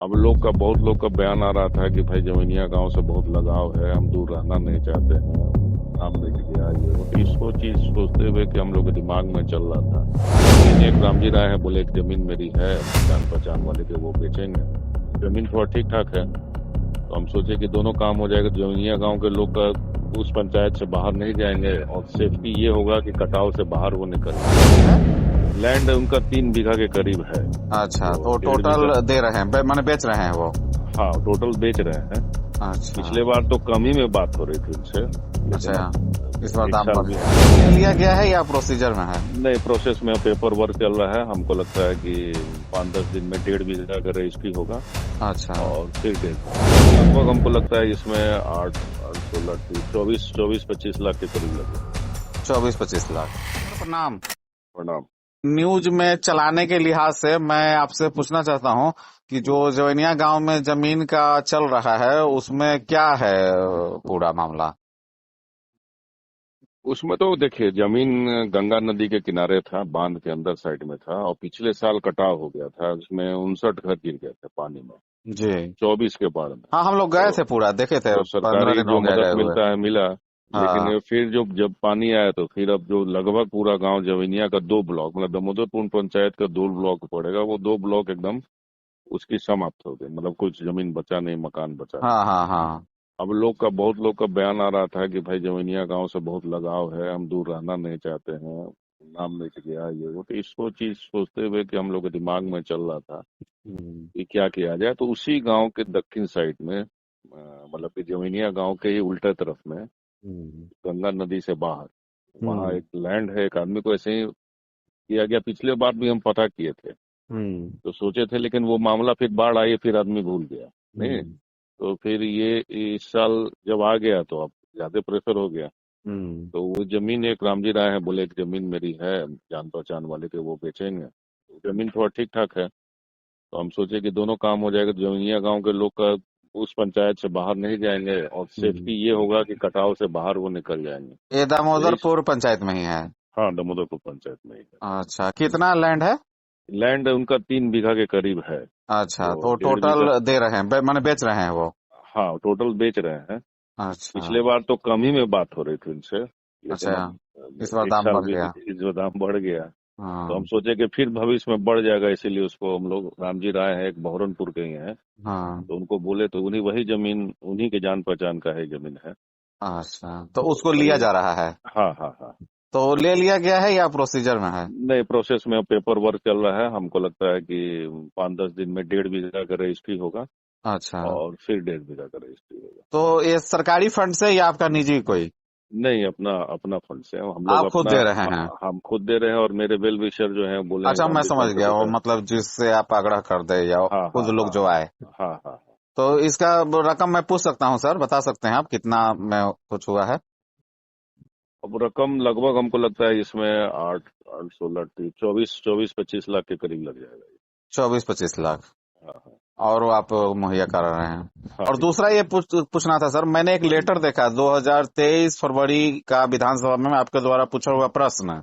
अब बहुत लोग का बयान आ रहा था कि भाई जमीनिया गांव से बहुत लगाव है, हम दूर रहना नहीं चाहते हैं, नाम लिख दिया ये वो। तो इसको चीज सोचते हुए कि हम लोग के दिमाग में चल रहा था। लेकिन एक रामजी राय है, बोले एक जमीन मेरी है, जान पहचान वाले के, वो बेचेंगे। जमीन थोड़ा ठीक ठाक है, तो हम सोचे कि दोनों काम हो जाएगा। जमीनिया गांव के लोग का उस पंचायत से बाहर नहीं जाएंगे, और सेफ्टी ये होगा कि कटाव से बाहर वो निकल जाए। लैंड उनका 3 बीघा के करीब है। अच्छा, तो तो 1.5 बीघा। टोटल दे रहे हैं, माने बेच रहे हैं वो? हाँ, टोटल बेच रहे हैं। अच्छा। पिछले बार तो कम ही में बात हो रही थी उनसे, लेकिन अच्छा, अब इस बार एक दाम साल बढ़ भी गया, ले लिया गया है या प्रोसीजर में है? नए प्रोसेस में पेपर वर्क चल रहा है। हमको लगता है कि 5-10 दिन में 1.5 बीघा का रजिस्ट्री होगा, अच्छा। और फिर लगभग हमको लगता है इसमें 24-25 लाख के करीब लगे। 24-25 लाख। प्रणाम। प्रणाम। न्यूज में चलाने के लिहाज से मैं आपसे पूछना चाहता हूं कि जो जवैनिया गांव में जमीन का चल रहा है उसमें क्या है पूरा मामला? उसमें तो देखिए, जमीन गंगा नदी के किनारे था, बांध के अंदर साइड में था, और पिछले साल कटाव हो गया था। उसमें 59 घर गिर गए थे पानी में, जी। 24 के बाढ़ में। हाँ, हम लोग गए तो थे, पूरा देखे थे। तो 15 सरकारी दिन जो हो गया मदद गए हुए। मिलता है मिला। लेकिन हाँ। ये फिर जो जब पानी आया, तो फिर अब जो लगभग पूरा गांव जवैनिया का 2 ब्लॉक, मतलब दामोदरपुर पंचायत का 2 ब्लॉक पड़ेगा, वो 2 ब्लॉक एकदम उसकी समाप्त हो गई। मतलब कुछ जमीन बचा नहीं, मकान बचा नहीं। हाँ। हाँ। हाँ। अब बहुत लोग का बयान आ रहा था कि भाई जवैनिया गांव से बहुत लगाव है, हम दूर रहना नहीं चाहते हैं, नाम लिख गया ये वो। तो इसको चीज सोचते हुए कि हम लोग के दिमाग में चल रहा था हम्म। कि क्या किया जाए। तो उसी गांव के दक्षिण साइड में, मतलब कि जवैनिया गांव के ही उल्टे तरफ में, हम्म। गंगा नदी से बाहर, वहाँ हम्म। एक लैंड है। एक आदमी को ऐसे ही किया गया, पिछले बार भी हम पता किए थे, हम्म। तो सोचे थे, लेकिन वो मामला फिर बाढ़ आई, फिर आदमी भूल गया। नहीं, हम्म। तो फिर ये इस साल जब आ गया, तो अब ज्यादा प्रेशर हो गया। हम्म। तो वो जमीन एक रामजी राय है, बोले एक जमीन मेरी है, जान पहचान वाले के, वो बेचेंगे। तो जमीन थोड़ा ठीक ठाक है, तो हम सोचे कि दोनों काम हो जाएगा। जमीनिया गांव के लोग का उस पंचायत से बाहर नहीं जाएंगे, और हम्म। सेफ्टी ये होगा कि कटाव से बाहर वो निकल जाएंगे। ये तो इस दामोदरपुर पंचायत में ही है? हाँ, दामोदरपुर पंचायत में ही है। अच्छा, कितना लैंड है? लैंड उनका 3 बीघा के करीब है। अच्छा, तो तो 1.5 बीघा। टोटल दे रहे हैं, माने बेच रहे हैं वो? हाँ, टोटल बेच रहे हैं। अच्छा। पिछले बार तो कम ही में बात हो रही थी उनसे, लेकिन अच्छा, अब इस बार एक दाम साल बढ़ भी गया। इस बार दाम बढ़ गया। तो हम हाँ। सोचे कि फिर भविष्य में बढ़ जाएगा, इसीलिए उसको हम लोग, रामजी राय है, एक बहरनपुर के ही हैं, हाँ। तो उनको बोले, तो उन्हीं वही जमीन, उन्हीं के जान पहचान का है जमीन है। अच्छा, तो तो उसको लिया वही। जा रहा है? हाँ हाँ हाँ। तो ले लिया गया है या प्रोसीजर में है? नए प्रोसेस में पेपर वर्क चल रहा है। हमको लगता है कि 5-10 दिन में 1.5 बीघा का रजिस्ट्री होगा, अच्छा, और फिर 1.5 बीघा का रजिस्ट्री होगा। तो ये सरकारी फंड से या आपका निजी कोई? नहीं, अपना अपना फंड से हम लोग आप खुद अपना। दे रहे हैं? हम खुद दे रहे हैं, और मेरे वेल विशर जो हैं बोले हैं अच्छा, कि हम मैं भी समझ गया, वो कंट्रीब्यूटर। मतलब जिससे आप आग्रह कर दे या हाँ हाँ खुद लोग हाँ जो आए। हाँ हाँ हाँ। तो इसका रकम मैं पूछ सकता हूँ सर? बता सकते हैं आप कितना में कुछ हुआ है? अब रकम लगभग हमको लगता है इसमें 8 8 16 24 25 लाख के करीब लग जाएगा ये। 24-25 लाख? हाँ हाँ और वो आप मुहैया कर रहे हैं? हाँ और जी। दूसरा ये पूछना था सर, मैंने एक लेटर देखा 2023 फरवरी का, विधानसभा में आपके द्वारा पूछा हुआ प्रश्न।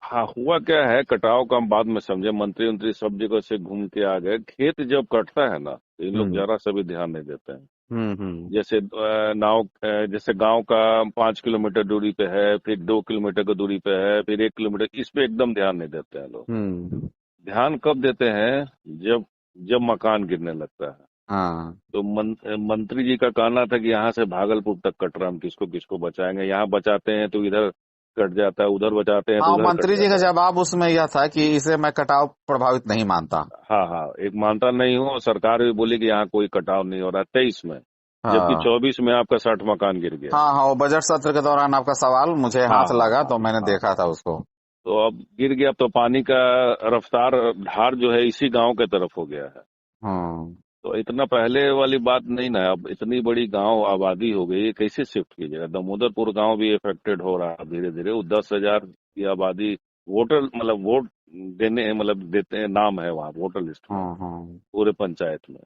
हाँ, हुआ क्या है, कटाव का हम बाद में समझे, मंत्री उंत्री सब जगह से घूम के आ गए। खेत जब कटता है ना, तो इन लोग हम्म। जरा सा भी ध्यान नहीं देते हैं। हम्म। हम्म। जैसे जैसे गांव का 5 किलोमीटर दूरी पे है, फिर 2 किलोमीटर की दूरी पे है, फिर 1 किलोमीटर, इस पे एकदम ध्यान नहीं देते हैं लोग। हम्म। ध्यान कब देते हैं, जब जब मकान गिरने लगता है। हाँ। तो मंत्री जी का कहना था कि यहाँ से भागलपुर तक कट रहा है, हम किसको किसको बचाएंगे, यहाँ बचाते हैं तो इधर कट जाता है, उधर बचाते हैं तो हाँ, उधर कट मंत्री जी का जाता है। जवाब उसमें यह था कि इसे मैं कटाव प्रभावित नहीं मानता। हाँ हाँ, एक मानता नहीं हो, सरकार भी बोली कि यहाँ कोई कटाव नहीं हो रहा 23 में, जबकि हाँ। 24 में आपका 60 मकान गिर गया। हाँ। हाँ, वो बजट सत्र के दौरान आपका सवाल मुझे हाँ हाथ हाँ लगा हाँ तो मैंने हाँ देखा हाँ। था उसको। तो अब गिर गया, तो पानी का रफ्तार, धार जो है इसी गांव के तरफ हो गया है। हम्म। तो इतना पहले वाली बात नहीं ना, अब इतनी बड़ी गांव आबादी हो गई, ये कैसे शिफ्ट कीजिएगा। दामोदरपुर गांव भी इफेक्टेड हो रहा है धीरे धीरे। वो 10,000 की आबादी, वोटर मतलब वोट देने, मतलब देते हैं, नाम है वहाँ वोटर लिस्ट में, हम्म। पूरे पंचायत में।